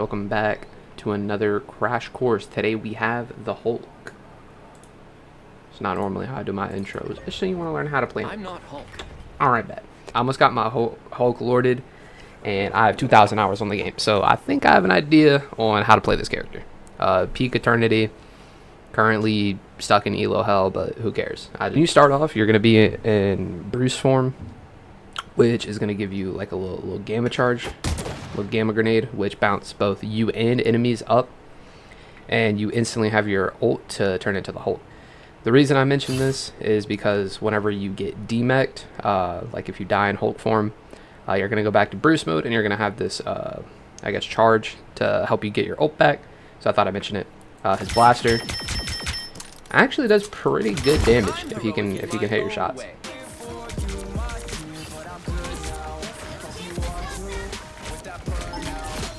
Welcome back to another crash course. Today we have the Hulk. It's not normally how I do my intros, especially you want to learn how to play. I'm not Hulk. Alright, bet. I almost got my Hulk lorded, and I have 2,000 hours on the game, so I think I have an idea on how to play this character. Peak Eternity, currently stuck in Elo Hell, but who cares? When you start off, you're going to be in Bruce form, which is going to give you like a little gamma charge. Little gamma grenade, which bounce both you and enemies up, and you instantly have your ult to turn into the Hulk. The reason I mention this is because whenever you get demeched, like if you die in Hulk form, you're going to go back to Bruce mode, and you're going to have this, I guess, charge to help you get your ult back. So I thought I'd mention it. His blaster actually does pretty good damage if you can hit your shots.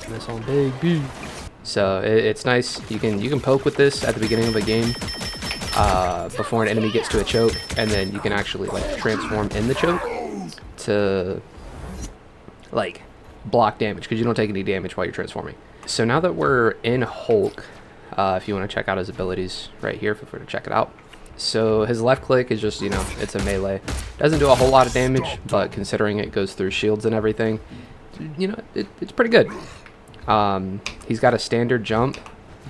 This on Big B. So it's nice. You can poke with this at the beginning of the game before an enemy gets to a choke, and then you can actually like transform in the choke to like block damage because you don't take any damage while you're transforming. So now that we're in Hulk, if you want to check out his abilities right here, feel free to check it out. So his left click is just, it's a melee. Doesn't do a whole lot of damage, but considering it goes through shields and everything, it's pretty good. He's got a standard jump,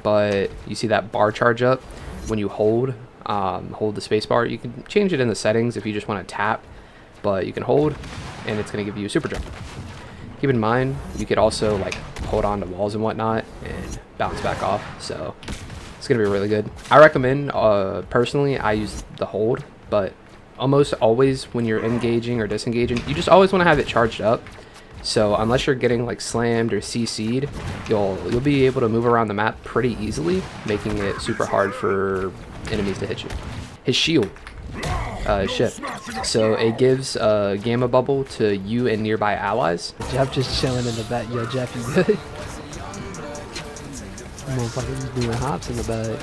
but you see that bar charge up when you hold the space bar. You can change it in the settings if you just want to tap, but you can hold and it's going to give you a super jump. Keep in mind, you could also like hold on to walls and whatnot and bounce back off, so it's going to be really good. I recommend, personally, I use the hold, but almost always when you're engaging or disengaging, you just always want to have it charged up. So unless you're getting like slammed or CC'd, you'll be able to move around the map pretty easily, making it super hard for enemies to hit you. His shield, shift. So it gives a gamma bubble to you and nearby allies. Jeff just chilling in the back. Yo, Jeff, you good? Motherfucker just doing hops in the back.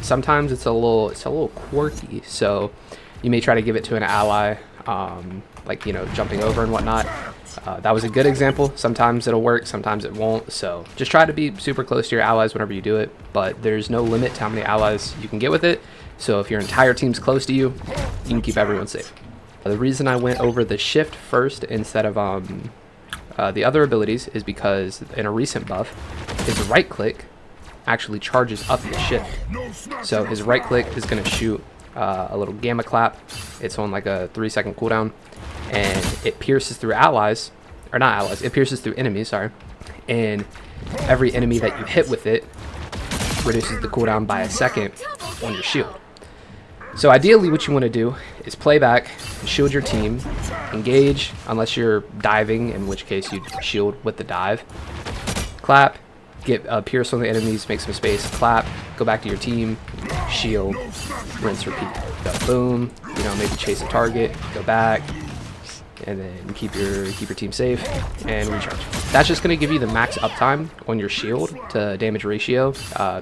Sometimes it's a little quirky, so you may try to give it to an ally, like jumping over and whatnot. That was a good example. Sometimes it'll work, sometimes it won't, so just try to be super close to your allies whenever you do it, but there's no limit to how many allies you can get with it. So if your entire team's close to you, you can keep everyone safe. The reason I went over the shift first instead of the other abilities is because in a recent buff, his right click actually charges up his shift. So his right click is going to shoot a little gamma clap. It's on like a 3-second cooldown, and it pierces through allies, or not allies, it pierces through enemies, sorry, and every enemy that you hit with it reduces the cooldown by a second on your shield. So ideally what you want to do is play back, shield your team, engage unless you're diving, in which case you'd shield with the dive, clap, get a pierce on the enemies, make some space, clap, go back to your team, shield, rinse, repeat. Go boom, maybe chase a target, go back, and then keep your team safe and recharge. That's just going to give you the max uptime on your shield to damage ratio,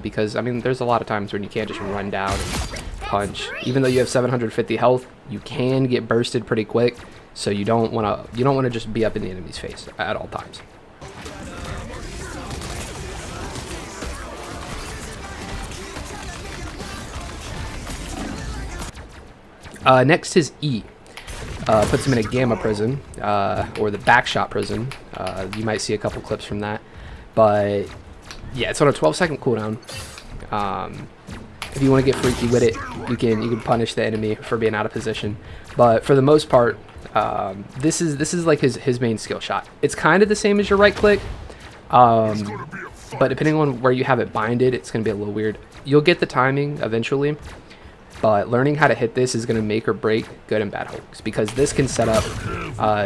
because there's a lot of times when you can't just run down and punch. Even though you have 750 health, you can get bursted pretty quick, so you don't want to just be up in the enemy's face at all times. Next is E. Puts him in a gamma prison, or the backshot prison. You might see a couple clips from that, but yeah, it's on a 12-second cooldown. If you want to get freaky with it, you can punish the enemy for being out of position. But for the most part, this is like his main skill shot. It's kind of the same as your right click, but depending on where you have it binded, it's going to be a little weird. You'll get the timing eventually, but learning how to hit this is going to make or break good and bad Hulks, because this can set up,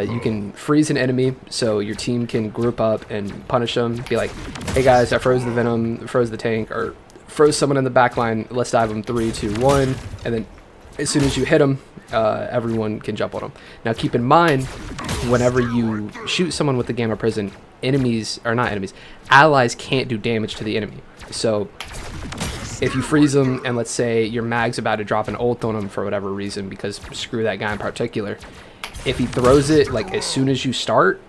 you can freeze an enemy so your team can group up and punish them. Be like, hey guys, I froze the Venom, froze the tank, or froze someone in the back line, let's dive them 3, 2, 1, and then as soon as you hit them, everyone can jump on them. Now keep in mind, whenever you shoot someone with the gamma prison, allies can't do damage to the enemy. So if you freeze them and let's say your mag's about to drop an ult on him for whatever reason, because screw that guy in particular, if he throws it like as soon as you start,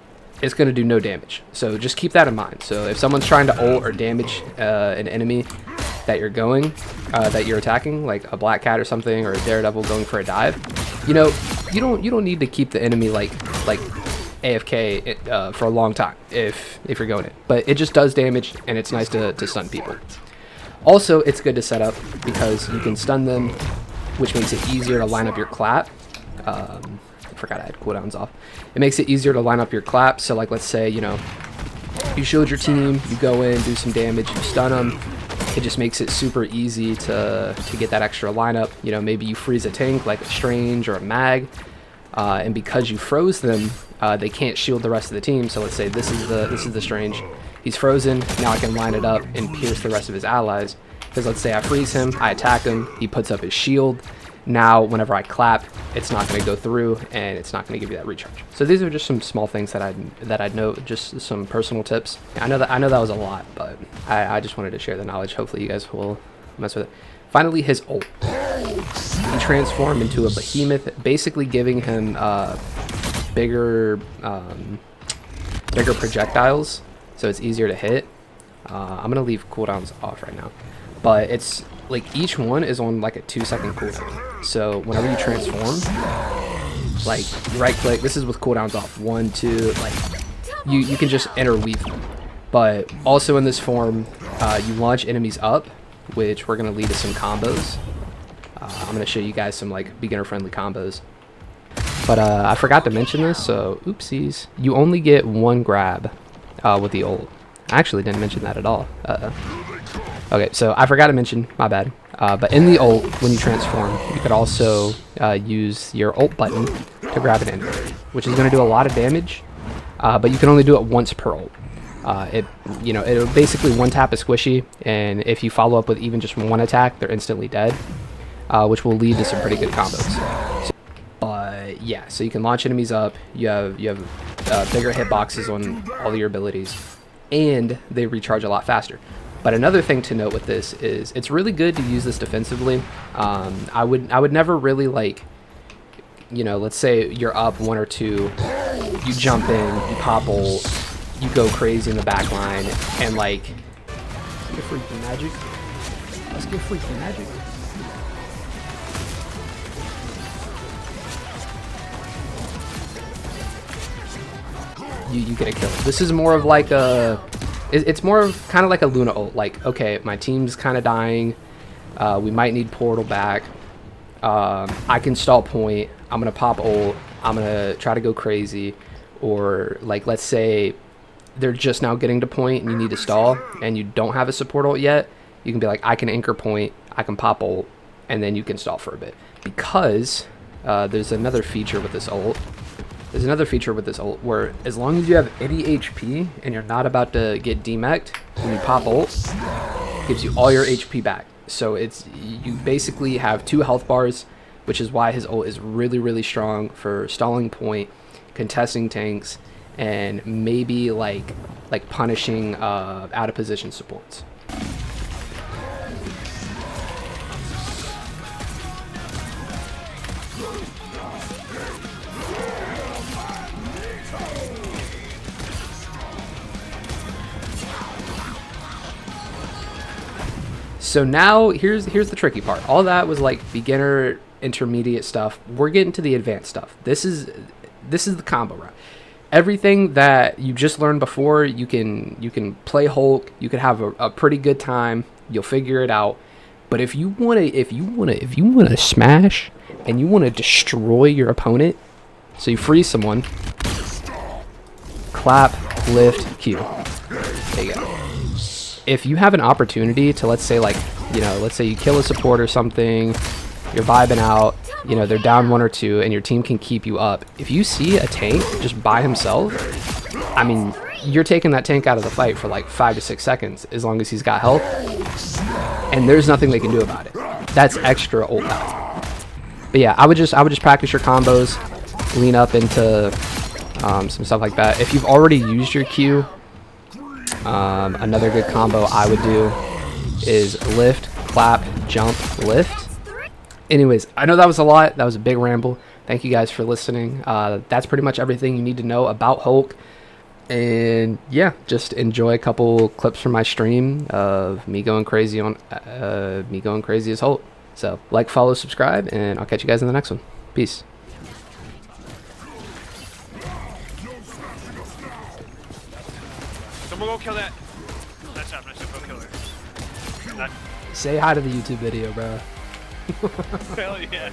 it's going to do no damage. So just keep that in mind. So if someone's trying to ult or damage an enemy that you're attacking, like a Black Cat or something, or a Daredevil going for a dive, you know, you don't need to keep the enemy like AFK for a long time if you're going in. But it just does damage, and it's nice to stun people. Also, it's good to set up because you can stun them, which makes it easier to line up your clap. I forgot I had cooldowns off. It makes it easier to line up your clap. So like, let's say, you know, you shield your team, you go in, do some damage, you stun them. It just makes it super easy to get that extra lineup. You know, maybe you freeze a tank like a Strange or a Mag, and because you froze them, they can't shield the rest of the team. So let's say this is the Strange. He's frozen. Now I can line it up and pierce the rest of his allies. Because let's say I freeze him, I attack him, he puts up his shield. Now whenever I clap, it's not going to go through, and it's not going to give you that recharge. So these are just some small things that I'd note, just some personal tips. I know that was a lot, but I just wanted to share the knowledge. Hopefully you guys will mess with it. Finally, his ult. He transformed into a behemoth, basically giving him bigger projectiles, so it's easier to hit. I'm gonna leave cooldowns off right now, but it's like each one is on like a 2-second cooldown. So whenever you transform, like you right click, this is with cooldowns off, 1, 2, like you can just interweave them. But also in this form, you launch enemies up, which we're gonna lead to some combos. I'm gonna show you guys some like beginner friendly combos. But I forgot to mention this, so oopsies. You only get 1 grab with the ult. I actually didn't mention that at all. Okay, so I forgot to mention, my bad. But in the ult, when you transform, you could also use your ult button to grab an enemy, which is going to do a lot of damage, but you can only do it once per ult. It'll basically one tap a squishy, and if you follow up with even just 1 attack, they're instantly dead, which will lead to some pretty good combos. But yeah, so you can launch enemies up. You have bigger hitboxes on all of your abilities, and they recharge a lot faster. But another thing to note with this is it's really good to use this defensively. I would never really, like, you know, let's say you're up 1 or 2, you jump in, you pop ult, you go crazy in the back line, and like, let's get freaky magic. Let's get freaky magic. You get a kill. This is more of like a, it's more of kind of like a Luna ult. Like, okay, my team's kind of dying. We might need portal back. I can stall point. I'm gonna pop ult. I'm gonna try to go crazy. Or like, let's say they're just now getting to point and you need to stall and you don't have a support ult yet. You can be like, I can anchor point. I can pop ult, and then you can stall for a bit. Because there's another feature with this ult. Where as long as you have any HP and you're not about to get demeched, when you pop ult, it gives you all your HP back. So you basically have 2 health bars, which is why his ult is really, really strong for stalling point, contesting tanks, and maybe like punishing out of position supports. So now here's the tricky part. All that was like beginner, intermediate stuff. We're getting to the advanced stuff. This is the combo route. Everything that you just learned before, you can play Hulk. You can have a pretty good time. You'll figure it out. But if you wanna smash and you wanna destroy your opponent, so you freeze someone, clap, lift, Q. There you go. If you have an opportunity to, let's say, like, you know, let's say you kill a support or something, you're vibing out, you know, they're down 1 or 2, and your team can keep you up. If you see a tank just by himself, I mean, you're taking that tank out of the fight for like 5 to 6 seconds, as long as he's got health, and there's nothing they can do about it. That's extra ult value. But yeah, I would just practice your combos, lean up into some stuff like that. If you've already used your Q, another good combo I would do is lift, clap, jump, lift. Anyways, I know that was a lot. That was a big ramble. Thank you guys for listening. That's pretty much everything you need to know about Hulk. And yeah, just enjoy a couple clips from my stream of me going crazy as Hulk. So like, follow, subscribe, and I'll catch you guys in the next one. Peace. Someone go kill that. Nice job, go kill her. That, Say hi to the YouTube video, bro. hell yeah.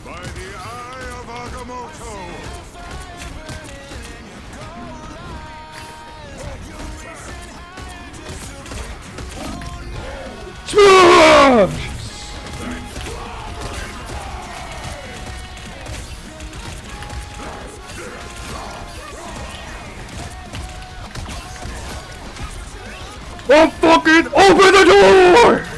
By the eye of Agamotto! Oh, fucking open the door!